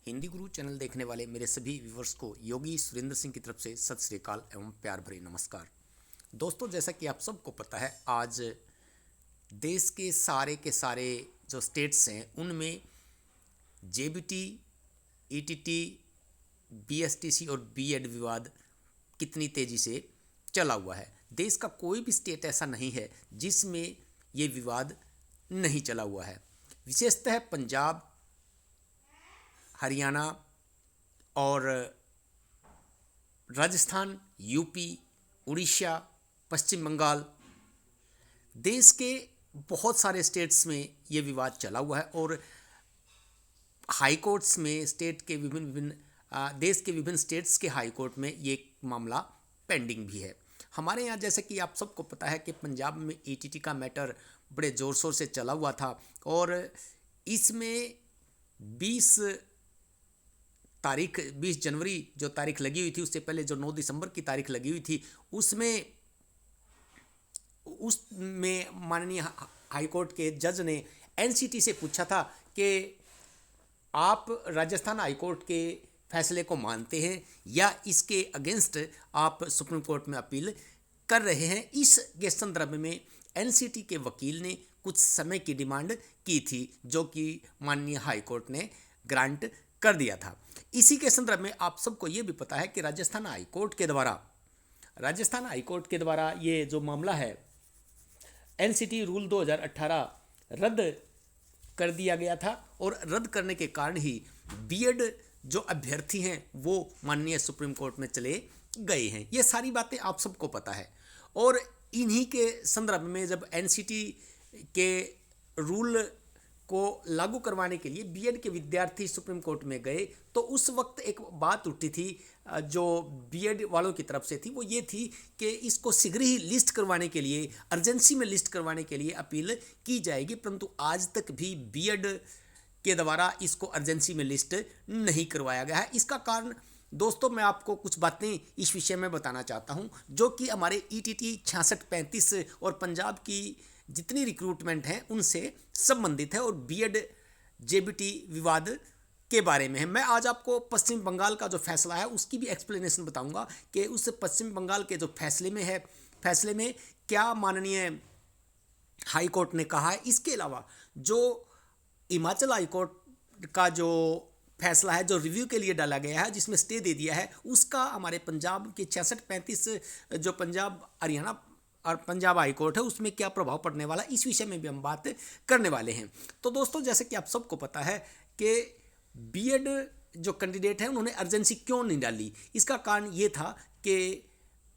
हिंदी गुरु channel देखने वाले मेरे सभी व्यूवर्स को योगी सुरेंद्र सिंह की तरफ से सत श्री अकाल एवं प्यार भरी नमस्कार। दोस्तों, जैसा कि आप सबको पता है, आज देश के सारे जो स्टेट्स हैं उनमें जेबीटी, ईटीटी, बीएसटीसी और बीएड विवाद कितनी तेज़ी से चला हुआ है। देश का कोई भी स्टेट ऐसा नहीं है जिसमें ये विवाद नहीं चला हुआ है। विशेषतः पंजाब, हरियाणा और राजस्थान, यूपी, उड़ीसा, पश्चिम बंगाल, देश के बहुत सारे स्टेट्स में ये विवाद चला हुआ है और हाई कोर्ट्स में देश के विभिन्न स्टेट्स के हाई कोर्ट में ये मामला पेंडिंग भी है। हमारे यहाँ जैसे कि आप सबको पता है कि पंजाब में ईटीटी का मैटर बड़े ज़ोर शोर से चला हुआ था और इसमें 20 जनवरी जो तारीख लगी हुई थी, उससे पहले जो 9 दिसंबर की तारीख लगी हुई थी, उसमें माननीय हाईकोर्ट के जज ने एनसीटी से पूछा था कि आप राजस्थान हाईकोर्ट के फैसले को मानते हैं या इसके अगेंस्ट आप सुप्रीम कोर्ट में अपील कर रहे हैं। इसके संदर्भ में एनसीटी के वकील ने कुछ समय की डिमांड की थी, जो कि माननीय हाईकोर्ट ने ग्रांट कर दिया था। इसी के संदर्भ में आप सबको ये भी पता है कि राजस्थान हाईकोर्ट के द्वारा ये जो मामला है एनसीटी रूल 2018 रद्द कर दिया गया था और रद्द करने के कारण ही बीएड जो अभ्यर्थी हैं वो माननीय सुप्रीम कोर्ट में चले गए हैं। ये सारी बातें आप सबको पता है और इन्हीं के संदर्भ में जब एनसीटी के रूल को लागू करवाने के लिए बीएड के विद्यार्थी सुप्रीम कोर्ट में गए तो उस वक्त एक बात उठी थी जो बीएड वालों की तरफ से थी, वो ये थी कि इसको शीघ्र ही लिस्ट करवाने के लिए, अर्जेंसी में लिस्ट करवाने के लिए अपील की जाएगी, परंतु आज तक भी बीएड के द्वारा इसको अर्जेंसी में लिस्ट नहीं करवाया गया है। इसका कारण दोस्तों मैं आपको कुछ बातें इस विषय में बताना चाहता हूँ जो कि हमारे ईटीटी 6635 और पंजाब की जितनी रिक्रूटमेंट हैं उनसे संबंधित है और बीएड जेबीटी विवाद के बारे में है। मैं आज आपको पश्चिम बंगाल का जो फैसला है उसकी भी एक्सप्लेनेशन बताऊंगा कि उस पश्चिम बंगाल के जो फैसले में क्या माननीय हाई कोर्ट ने कहा है। इसके अलावा जो हिमाचल हाई कोर्ट का जो फैसला है जो रिव्यू के लिए डाला गया है, जिसमें स्टे दे दिया है, उसका हमारे पंजाब के 6635 जो पंजाब, हरियाणा और पंजाब हाई कोर्ट है उसमें क्या प्रभाव पड़ने वाला, इस विषय में भी हम बात करने वाले हैं। तो दोस्तों, जैसे कि आप सबको पता है कि बीएड जो कैंडिडेट हैं उन्होंने अर्जेंसी क्यों नहीं डाली। इसका कारण ये था कि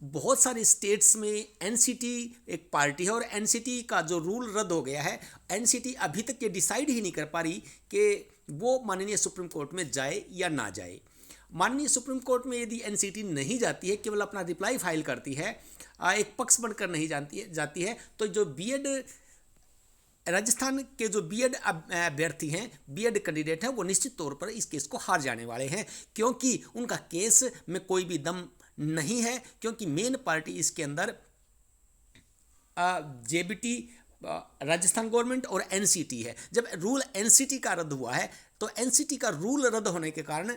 बहुत सारे स्टेट्स में एनसीटी एक पार्टी है और एनसीटी का जो रूल रद्द हो गया है, एनसीटी अभी तक ये डिसाइड ही नहीं कर पा रही कि वो माननीय सुप्रीम कोर्ट में जाए या ना जाए। माननीय सुप्रीम कोर्ट में यदि एनसीटी नहीं जाती है, केवल अपना रिप्लाई फाइल करती है, एक पक्ष बनकर नहीं जाती है, तो जो बीएड राजस्थान के जो बीएड अभ्यर्थी हैं, बीएड कैंडिडेट हैं, वो निश्चित तौर पर इस केस को हार जाने वाले हैं, क्योंकि उनका केस में कोई भी दम नहीं है, क्योंकि मेन पार्टी इसके अंदर जेबीटी, राजस्थान गवर्नमेंट और एनसीटी है। जब रूल एनसीटी का रद्द हुआ है तो एनसीटी का रूल रद्द होने के कारण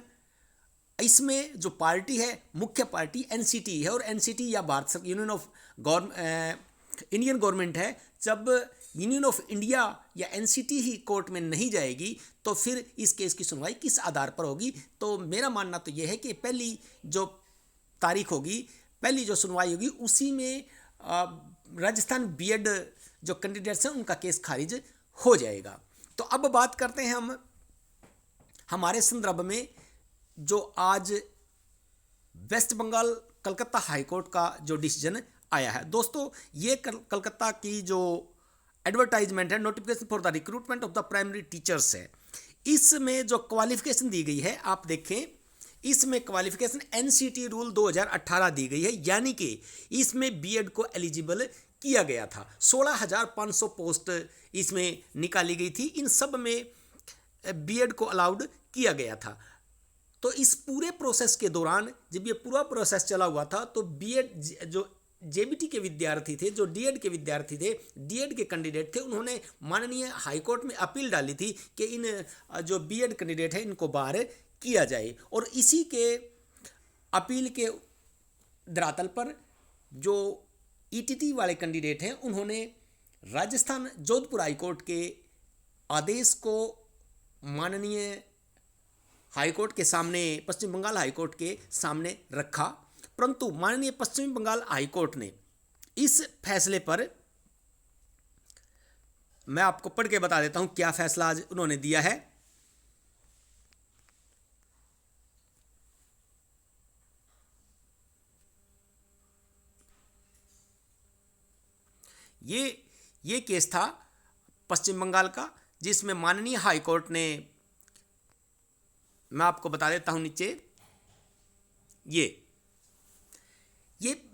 इसमें जो पार्टी है, मुख्य पार्टी एनसीटी है और एनसीटी या भारत इंडियन गवर्नमेंट है। जब यूनियन ऑफ इंडिया या एनसीटी ही कोर्ट में नहीं जाएगी तो फिर इस केस की सुनवाई किस आधार पर होगी। तो मेरा मानना तो यह है कि पहली जो तारीख होगी, पहली जो सुनवाई होगी, उसी में राजस्थान बीएड जो कैंडिडेट्स हैं उनका केस खारिज हो जाएगा। तो अब बात करते हैं हम हमारे संदर्भ में जो आज वेस्ट बंगाल कलकत्ता हाईकोर्ट का जो डिसीजन आया है। दोस्तों, ये कलकत्ता की जो एडवर्टाइजमेंट है, notification for the recruitment of the primary teachers है, इसमें जो क्वालिफिकेशन दी गई है आप देखें, इसमें क्वालिफिकेशन एनसीटी रूल 2018 दी गई है, यानी कि इसमें बीएड को एलिजिबल किया गया था। 16,500 पोस्ट इसमें निकाली गई थी, इन सब में बीएड को अलाउड किया गया था। तो इस पूरे प्रोसेस के दौरान जब ये पूरा प्रोसेस चला हुआ था तो बीएड जो जेबीटी के विद्यार्थी थे, जो डीएड के विद्यार्थी थे, डीएड के कैंडिडेट थे, उन्होंने माननीय हाईकोर्ट में अपील डाली थी कि इन जो बीएड कैंडिडेट है इनको बाहर किया जाए। और इसी के अपील के धरातल पर जो ईटीटी वाले कैंडिडेट हैं उन्होंने राजस्थान जोधपुर हाईकोर्ट के आदेश को माननीय हाईकोर्ट के सामने, पश्चिम बंगाल हाईकोर्ट के सामने रखा, परंतु माननीय पश्चिम बंगाल हाईकोर्ट ने इस फैसले पर, मैं आपको पढ़ के बता देता हूं क्या फैसला आज उन्होंने दिया है। ये केस था पश्चिम बंगाल का, जिसमें माननीय हाईकोर्ट ने, मैं आपको बता देता हूं नीचे, ये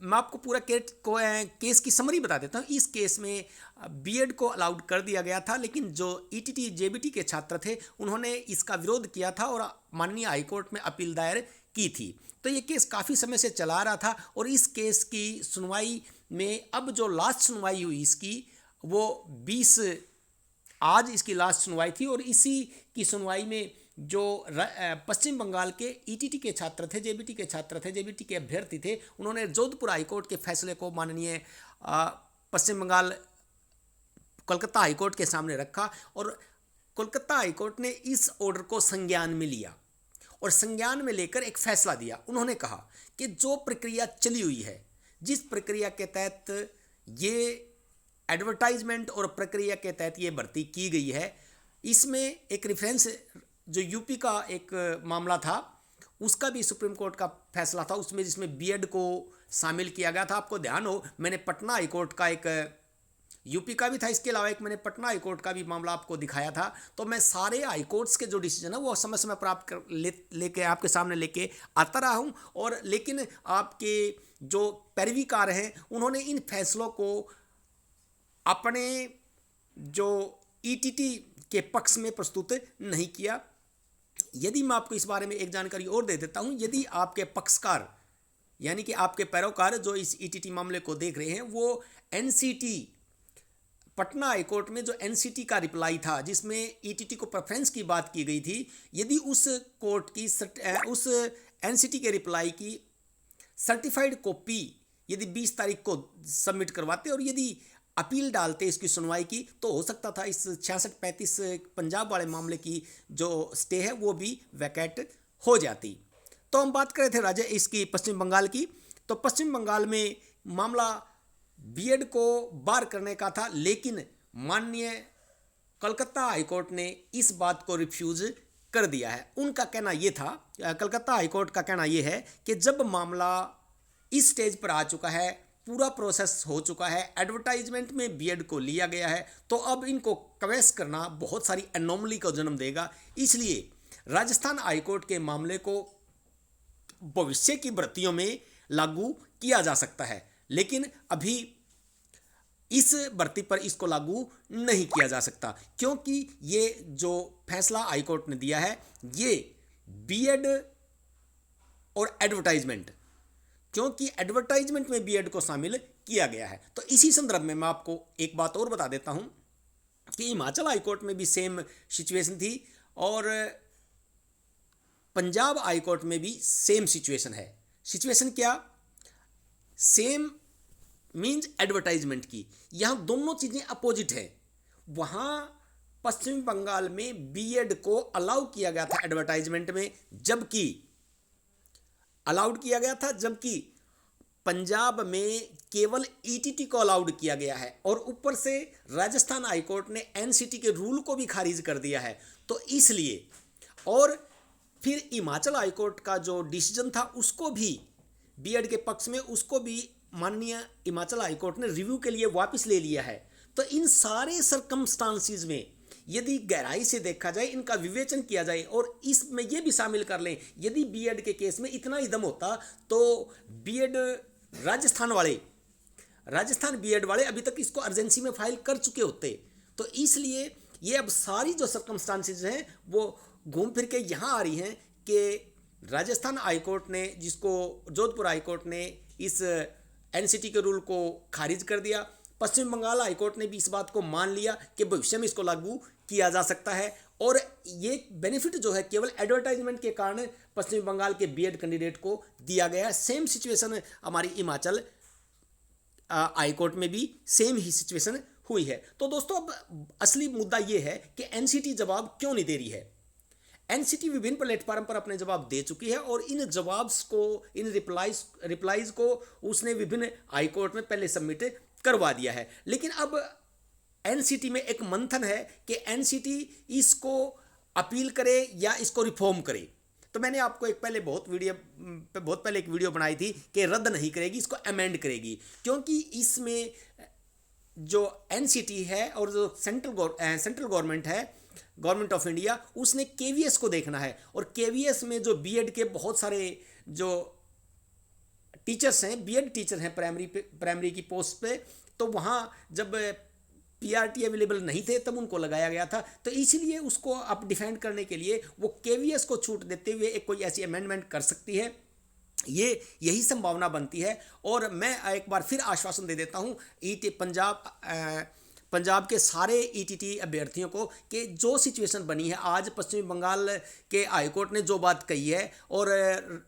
मैं आपको पूरा केस की समरी बता देता हूँ। इस केस में बीएड को अलाउड कर दिया गया था, लेकिन जो ईटीटी जेबीटी के छात्र थे उन्होंने इसका विरोध किया था और माननीय हाईकोर्ट में अपील दायर की थी। तो ये केस काफ़ी समय से चला रहा था और इस केस की सुनवाई में अब जो लास्ट सुनवाई हुई इसकी, वो 20 आज इसकी लास्ट सुनवाई थी। और इसी की सुनवाई में जो पश्चिम बंगाल के ईटीटी के छात्र थे, जेबीटी के छात्र थे, जेबीटी के अभ्यर्थी थे, उन्होंने जोधपुर हाईकोर्ट के फैसले को माननीय पश्चिम बंगाल कोलकाता हाईकोर्ट के सामने रखा और कोलकाता हाईकोर्ट ने इस ऑर्डर को संज्ञान में लिया और संज्ञान में लेकर एक फैसला दिया। उन्होंने कहा कि जो प्रक्रिया चली हुई है, जिस प्रक्रिया के तहत ये एडवर्टाइजमेंट और प्रक्रिया के तहत ये भर्ती की गई है, इसमें एक रेफरेंस जो यूपी का एक मामला था उसका भी सुप्रीम कोर्ट का फैसला था उसमें, जिसमें बीएड को शामिल किया गया था। आपको ध्यान हो, मैंने पटना हाईकोर्ट का एक, यूपी का भी था, इसके अलावा एक मैंने पटना हाईकोर्ट का भी मामला आपको दिखाया था। तो मैं सारे हाईकोर्ट्स के जो डिसीजन है वो समय समय पर आप लेके आपके सामने लेके आता रहा हूँ। और लेकिन आपके जो पैरवीकार हैं उन्होंने इन फैसलों को अपने जो ईटीटी के पक्ष में प्रस्तुत नहीं किया। यदि मैं आपको इस बारे में एक जानकारी और दे देता हूं, यदि आपके पक्षकार यानी कि आपके पैरोकार जो इस ईटीटी मामले को देख रहे हैं, वो एनसीटी पटना हाईकोर्ट में जो एनसीटी का रिप्लाई था जिसमें ईटीटी को प्रेफरेंस की बात की गई थी, यदि उस कोर्ट की उस एनसीटी के रिप्लाई की सर्टिफाइड कॉपी यदि 20 तारीख को सबमिट करवाते और यदि अपील डालते इसकी सुनवाई की, तो हो सकता था इस 66-35 पंजाब वाले मामले की जो स्टे है वो भी वैकेट हो जाती। तो हम बात कर रहे थे इसकी पश्चिम बंगाल की। तो पश्चिम बंगाल में मामला बीएड को बार करने का था, लेकिन माननीय कलकत्ता हाईकोर्ट ने इस बात को रिफ्यूज कर दिया है। उनका कहना ये था, कलकत्ता हाईकोर्ट का कहना ये है कि जब मामला इस स्टेज पर आ चुका है, पूरा प्रोसेस हो चुका है, एडवर्टाइजमेंट में बीएड को लिया गया है, तो अब इनको कवेस करना बहुत सारी एनोमली को जन्म देगा। इसलिए राजस्थान हाईकोर्ट के मामले को भविष्य की भर्तियों में लागू किया जा सकता है, लेकिन अभी इस भर्ती पर इसको लागू नहीं किया जा सकता, क्योंकि ये जो फैसला हाईकोर्ट ने दिया है ये बीएड और एडवर्टाइजमेंट, क्योंकि एडवर्टाइजमेंट में बीएड को शामिल किया गया है। तो इसी संदर्भ में मैं आपको एक बात और बता देता हूं कि हिमाचल हाईकोर्ट में भी सेम सिचुएशन थी और पंजाब हाईकोर्ट में भी सेम सिचुएशन है। सिचुएशन क्या? सेम मीन्स एडवर्टाइजमेंट की। यहाँ दोनों चीज़ें अपोजिट है। वहाँ पश्चिम बंगाल में बीएड को अलाउ किया गया था एडवर्टाइजमेंट में, जबकि अलाउड किया गया था, जबकि पंजाब में केवल ईटीटी को अलाउड किया गया है और ऊपर से राजस्थान हाईकोर्ट ने एनसीटी के रूल को भी खारिज कर दिया है। तो इसलिए, और फिर हिमाचल हाईकोर्ट का जो डिसीजन था उसको भी बीएड के पक्ष में, उसको भी माननीय हिमाचल हाईकोर्ट ने रिव्यू के लिए वापस ले लिया है। तो इन सारे सर्कमस्टांसिस में यदि गहराई से देखा जाए, इनका विवेचन किया जाए और इसमें यह भी शामिल कर लें, यदि बीएड के केस में इतना ही दम होता तो बीएड राजस्थान बीएड वाले अभी तक इसको अर्जेंसी में फाइल कर चुके होते। तो इसलिए ये अब सारी जो सर्कमस्टांसिस हैं वो घूम फिर के यहाँ आ रही हैं कि राजस्थान हाईकोर्ट ने, जिसको जोधपुर हाईकोर्ट ने इस एनसीटी के रूल को खारिज कर दिया, पश्चिम बंगाल हाईकोर्ट ने भी इस बात को मान लिया कि भविष्य में इसको लागू किया जा सकता है और ये बेनिफिट जो है केवल एडवर्टाइजमेंट के कारण पश्चिम बंगाल के बीएड कैंडिडेट को दिया गया। सेम सिचुएशन हमारी हिमाचल हाई कोर्ट में भी सेम ही सिचुएशन हुई है। तो दोस्तों अब असली मुद्दा ये है कि एनसीटी जवाब क्यों नहीं दे रही है। एनसीटी विभिन्न प्लेटफॉर्म पर अपने जवाब दे चुकी है और इन जवाब्स को, इन रिप्लाईज को उसने विभिन्न हाई कोर्ट में पहले सबमिट करवा दिया है। लेकिन अब एनसीटी में एक मंथन है कि एनसीटी इसको अपील करे या इसको रिफॉर्म करे। तो मैंने आपको बहुत पहले एक वीडियो बनाई थी कि रद्द नहीं करेगी, इसको अमेंड करेगी, क्योंकि इसमें जो एनसीटी है और जो सेंट्रल गवर्नमेंट है, गवर्नमेंट ऑफ इंडिया, उसने केवीएस को देखना है। और केवीएस में जो बीएड के बहुत सारे जो टीचर्स हैं, बीएड टीचर हैं प्राइमरी की पोस्ट पे, तो वहाँ जब पीआरटी अवेलेबल नहीं थे तब उनको लगाया गया था। तो इसलिए उसको अब डिफेंड करने के लिए वो केवीएस को छूट देते हुए एक कोई ऐसी अमेंडमेंट कर सकती है, यही संभावना बनती है। और मैं एक बार फिर आश्वासन दे देता हूँ पंजाब के सारे ईटीटी अभ्यर्थियों को कि जो सिचुएशन बनी है आज, पश्चिम बंगाल के हाईकोर्ट ने जो बात कही है और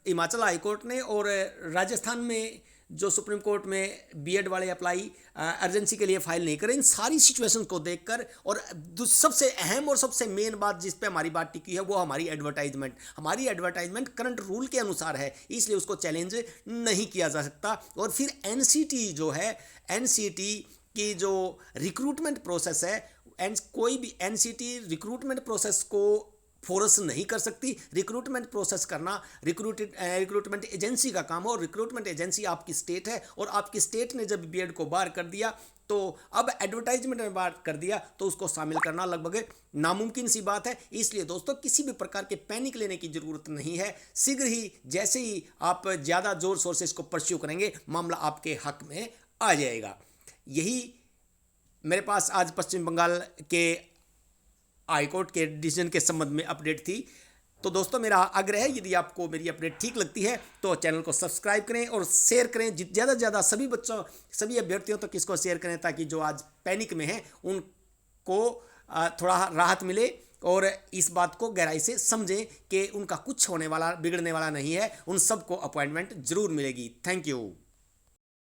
हिमाचल हाईकोर्ट ने और राजस्थान में जो सुप्रीम कोर्ट में बीएड वाले अप्लाई अर्जेंसी के लिए फाइल नहीं करें, इन सारी सिचुएशन को देखकर, और सबसे अहम और सबसे मेन बात जिस पे हमारी बात टिकी है वो हमारी एडवर्टाइजमेंट करंट रूल के अनुसार है, इसलिए उसको चैलेंज नहीं किया जा सकता। और फिर एनसीटी जो है, एनसीटी की जो रिक्रूटमेंट प्रोसेस है, कोई भी एनसीटी रिक्रूटमेंट प्रोसेस को फोर्स नहीं कर सकती। रिक्रूटमेंट प्रोसेस करना रिक्रूटमेंट एजेंसी का काम हो। रिक्रूटमेंट एजेंसी आपकी स्टेट है और आपकी स्टेट ने जब बीएड को बाहर कर दिया तो अब एडवर्टाइजमेंट में बाहर कर दिया तो उसको शामिल करना लगभग नामुमकिन सी बात है। इसलिए दोस्तों किसी भी प्रकार के पैनिक लेने की जरूरत नहीं है। शीघ्र ही जैसे ही आप ज़्यादा जोर शोर से इसको परस्यू करेंगे, मामला आपके हक में आ जाएगा। यही मेरे पास आज पश्चिम बंगाल के हाईकोर्ट के डिसीजन के संबंध में अपडेट थी। तो दोस्तों मेरा आग्रह है, यदि आपको मेरी अपडेट ठीक लगती है तो चैनल को सब्सक्राइब करें और शेयर करें, ज़्यादा से ज़्यादा सभी अभ्यर्थियों तक इसको शेयर करें, ताकि जो आज पैनिक में हैं उनको थोड़ा राहत मिले और इस बात को गहराई से समझें कि उनका कुछ बिगड़ने वाला नहीं है, उन सबको अपॉइंटमेंट जरूर मिलेगी। Thank you.